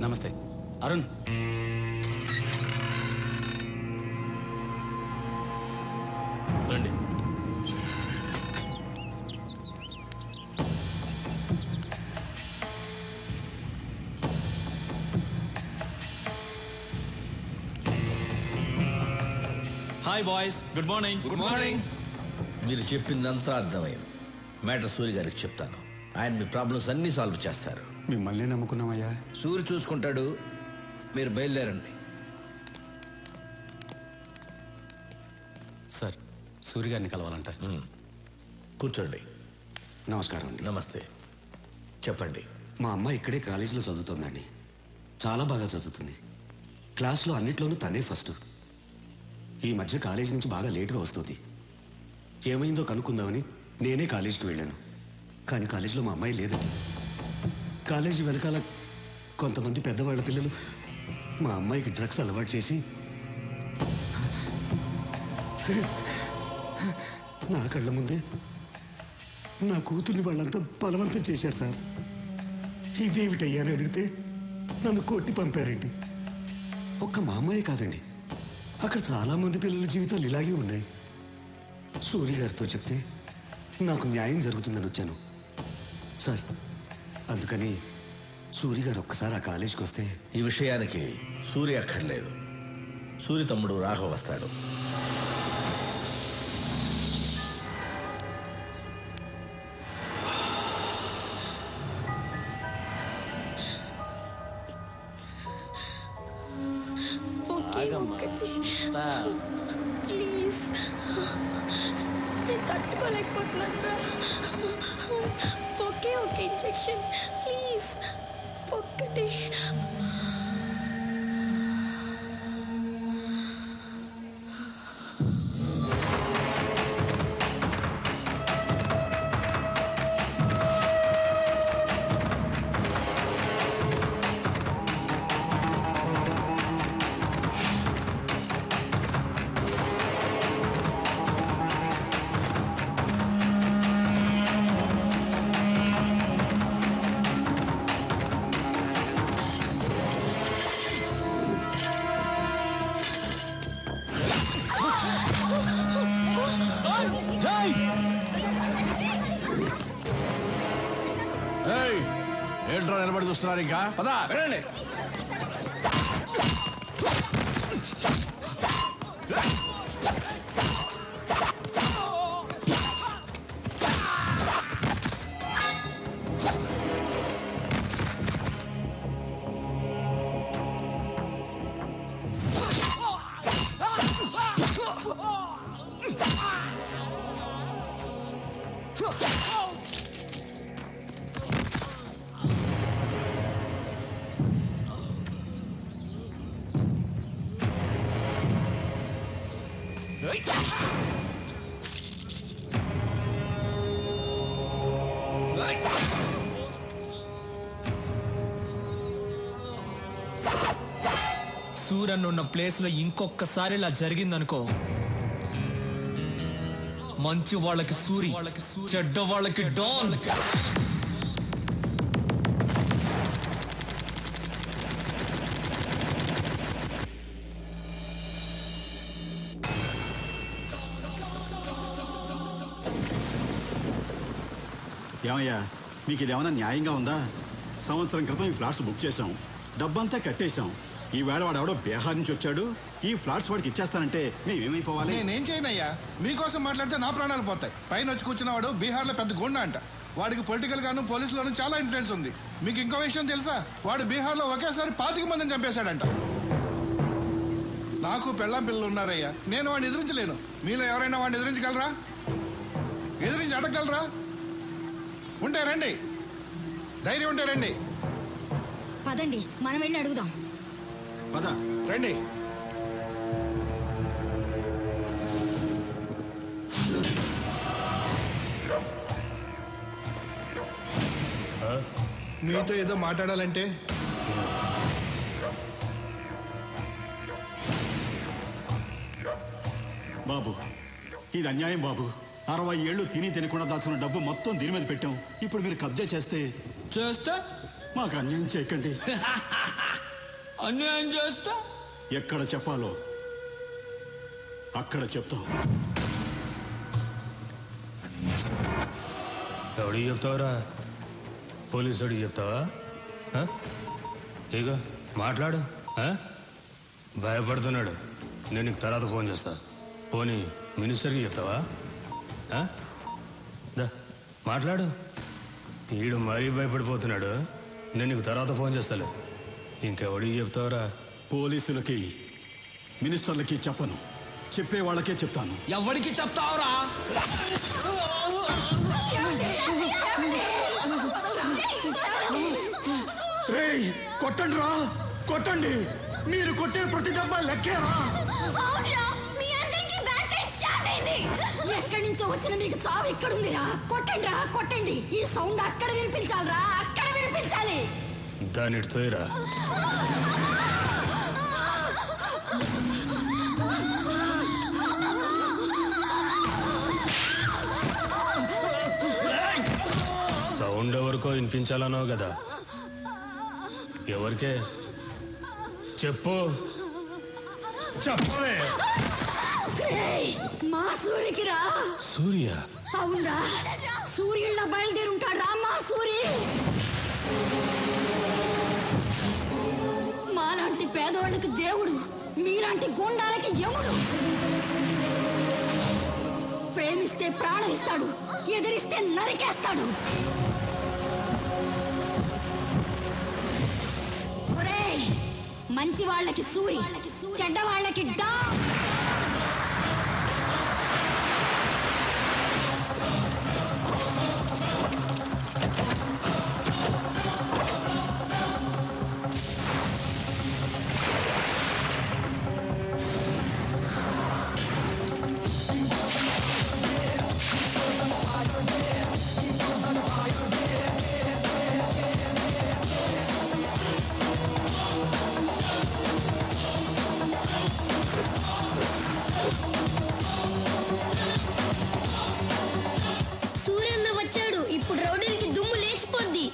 నమస్తే అరుణ్. రండి. Hi boys, good morning. Good morning. మీరు చెప్పిందంతా అర్థమైంది. మ్యాటర్ సూరి గారికి చెప్తాను. ఆయన మీ ప్రాబ్లమ్స్ అన్నీ సాల్వ్ చేస్తారు. మిమ్మల్ని నమ్ముకున్నామయ్యా. సూరి చూసుకుంటాడు, మీరు బయలుదేరండి. సార్, సూరి గారిని కలవాలంట. కూర్చోండి. నమస్కారం అండి. నమస్తే, చెప్పండి. మా అమ్మ ఇక్కడే కాలేజీలో చదువుతుందండి. చాలా బాగా చదువుతుంది. క్లాస్లో అన్నిట్లోనూ తనే ఫస్ట్. ఈ మధ్య కాలేజీ నుంచి బాగా లేటుగా వస్తుంది. ఏమైందో కనుక్కుందామని నేనే కాలేజీకి వెళ్ళాను. కానీ కాలేజీలో మా అమ్మాయి లేదు. కాలేజీ వెనకాల కొంతమంది పెద్దవాళ్ళ పిల్లలు మా అమ్మాయికి డ్రగ్స్ అలవాటు చేసి నా కళ్ళ ముందే నా కూతుర్ని వాళ్ళంతా బలవంతం చేశారు సార్. ఇదేమిటయ్యా అని అడిగితే నన్ను కొట్టి పంపారండి. ఒక్క మా అమ్మాయి కాదండి, అక్కడ చాలామంది పిల్లల జీవితాలు ఇలాగే ఉన్నాయి. సూరి గారితో చెప్తే నాకు న్యాయం జరుగుతుందని వచ్చాను సార్. అందుకని సూరి గారు ఒక్కసారి ఆ కాలేజీకి వస్తే. ఈ విషయానికి సూరి అక్కర్లేదు. సూరి తమ్ముడు రాఘవ్ వస్తాడు. ప్లీజ్, నేను తట్టుకోలేకపోతున్నాను. ఒకే ఒక ఇంజెక్షన్ ప్లీజ్, ఒక్కటి. ఏంట్రా నిలబడి చూస్తున్నారు? ఇంకా పదా వెళ్ళండి. సూరన్ ఉన్న ప్లేస్ లో ఇంకొకసారి ఇలా జరిగిందనుకో, మంచి వాళ్ళకి సూరి, చెడ్డ వాళ్ళకి డాన్. ఏమయ్యా, మీకు ఇదేమన్నా న్యాయంగా ఉందా? సంవత్సరం క్రితం ఈ ఫ్లాట్స్ బుక్ చేశాం, డబ్బంతా కట్టేశాం. ఈవేళ వాడు ఎవడో బీహార్ నుంచి వచ్చాడు, ఈ ఫ్లాట్స్ వాడికి ఇచ్చేస్తానంటే మేమేమైపోవాలి? నేనేం చేయనయ్యా, మీకోసం మాట్లాడితే నా ప్రాణాలు పోతాయి. పైన వచ్చి కూర్చున్నవాడు బీహార్లో పెద్ద గుండా అంట. వాడికి పొలిటికల్ గాను పోలీసులోనూ చాలా ఇన్ఫ్లుయెన్స్ ఉంది. మీకు ఇంకో విషయం తెలుసా? వాడు బీహార్లో ఒకేసారి 25 మందిని చంపేశాడంట. నాకు పెళ్ళాం పిల్లలు ఉన్నారయ్యా, నేను వాడిని ఎదిరించలేను. మీలో ఎవరైనా వాడిని ఎదిరించగలరా? ఎదిరించి అడగగలరా? ఉంటే రండి, ధైర్యం ఉంటే రండి. పదండి, మనం వెళ్ళి అడుగుదాం. పద రండి. మీతో ఏదో మాట్లాడాలంటే. బాబు, ఇది అన్యాయం బాబు. 60 ఏళ్ళు తిని తినకుండా దాచుకున్న డబ్బు మొత్తం దీని మీద పెట్టాం. ఇప్పుడు మీరు కబ్జా చేస్తే మాకు అన్యాయం చేయకండి. అన్యాయం చేస్తా ఎక్కడ చెప్పాలో అక్కడ చెప్తాం. ఎవడికి చెప్తావురా? పోలీసుడికి చెప్తావా? ఇక మాట్లాడు. భయపడుతున్నాడు. నేను నీకు తర్వాత ఫోన్ చేస్తా. పోనీ మినిస్టర్కి చెప్తావా? దా మాట్లాడు. వీడు మరీ భయపడిపోతున్నాడు. నేను నీకు తర్వాత ఫోన్ చేస్తాలే. ఇంకెవడికి చెప్తావురా? పోలీసులకి మినిస్టర్లకి చెప్పను. చెప్పే వాళ్ళకే చెప్తాను. ఎవరికి చెప్తావురా? కొట్టండి రా, కొట్టండి. మీరు కొట్టే ప్రతి డబ్బా లెక్కేరా. ఎక్కడి నుంచో వచ్చిన మీకు చావు ఎక్కడుందిరా? కొట్టండి రా, కొట్టండి. ఈ సౌండ్ అక్కడ వినిపించాలిరా, అక్కడ వినిపించాలి. దాని తోయరా. సౌండ్ ఎవరికో వినిపించాలన్నావు కదా, ఎవరికే? చెప్పు, చెప్పవే. మా సూర్యకి రా. సూర్య? అవునరా, సూర్యుళ్ళ బయలుదేరుంటాడు రా మా సూరి. మాలాంటి పేదవాళ్ళకి దేవుడు, మీలాంటి గూండాలకి యముడు. ప్రేమిస్తే ప్రాణం ఇస్తాడు, ఎదిరిస్తే నరికేస్తాడు. ఒరేయ్, మంచి వాళ్ళకి సూరి, చెడ్డ వాళ్ళకి డా. సూర్యన్న వచ్చాడు. ఇప్పుడు రౌడీలకి దుమ్ము లేచిపోద్ది.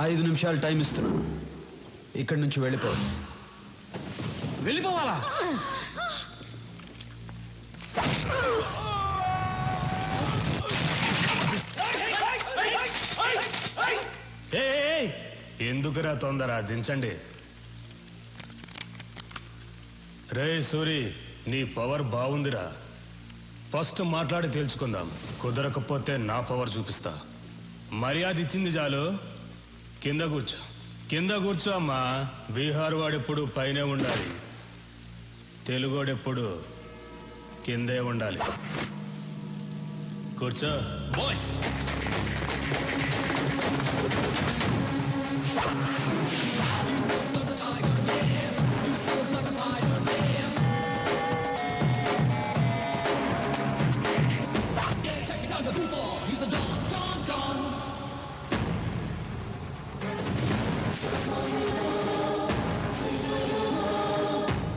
ఐదు నిమిషాలు టైం ఇస్తున్నాను. ఇక్కడి నుంచి వెళ్ళిపో. వెళ్ళిపోవాలా? ఎందుకురా తొందర? దించండి. రే సూరి, నీ పవర్ బాగుందిరా. ఫస్ట్ మాట్లాడి తెలుసుకుందాం. కుదరకపోతే నా పవర్ చూపిస్తా. మర్యాద ఇచ్చింది చాలు. కింద కూర్చో, కింద కూర్చో అమ్మా. బీహార్ వాడెప్పుడు పైనే ఉండాలి, తెలుగోడెప్పుడు కిందే ఉండాలి. కూర్చో. బాయ్స్,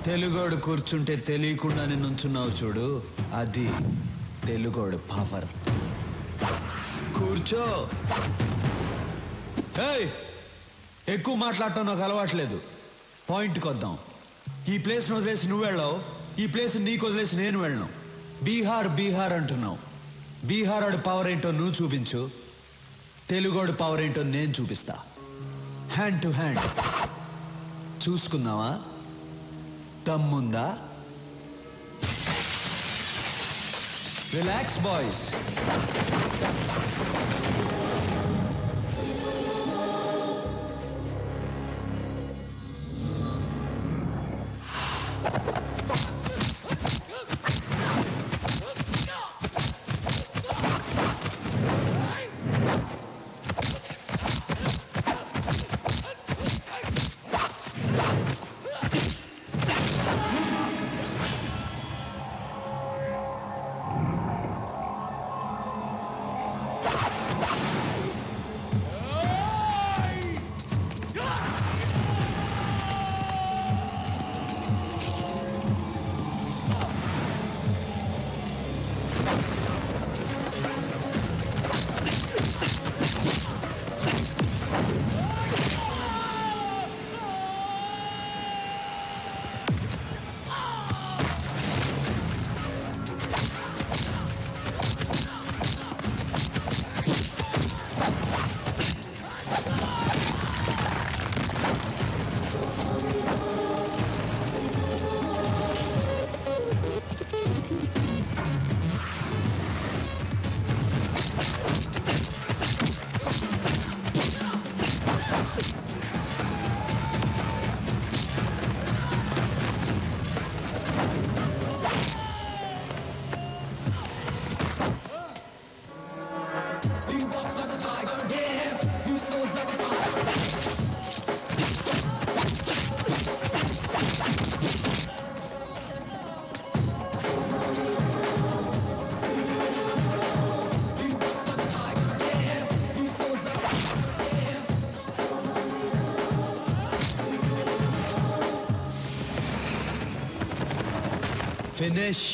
తెలుగోడు కూర్చుంటే తెలియకుండానే నుంచున్నావు చూడు, అది తెలుగోడు పవర్. కూర్చో. ఎక్కువ మాట్లాడటం నాకు అలవాట్లేదు. పాయింట్కి వద్దాం. ఈ ప్లేస్ని వదిలేసి నువ్వు వెళ్ళావు, ఈ ప్లేస్ నీకు వదిలేసి నేను వెళ్ళను. బీహార్ బీహార్ అంటున్నావు. బీహార్ వాడి పవర్ ఏంటో నువ్వు చూపించు, తెలుగోడు పవర్ ఏంటో నేను చూపిస్తా. హ్యాండ్ టు హ్యాండ్ చూసుకుందామా? దమ్ముందా? Relax boys. ఫినిష్.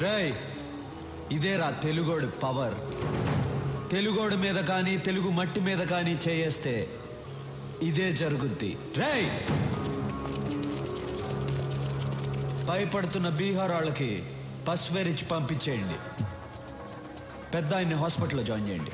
రేయ్, ఇదేరా తెలుగోడు పవర్. తెలుగోడు మీద కానీ తెలుగు మట్టి మీద కానీ చేయేస్తే ఇదే జరుగుద్ది. రేయ్, భయపడుతున్న బీహార్ వాళ్ళకి పసువేరిచ్చి పంపించేయండి. పెద్ద ఆయన్ని హాస్పిటల్లో జాయిన్ చేయండి.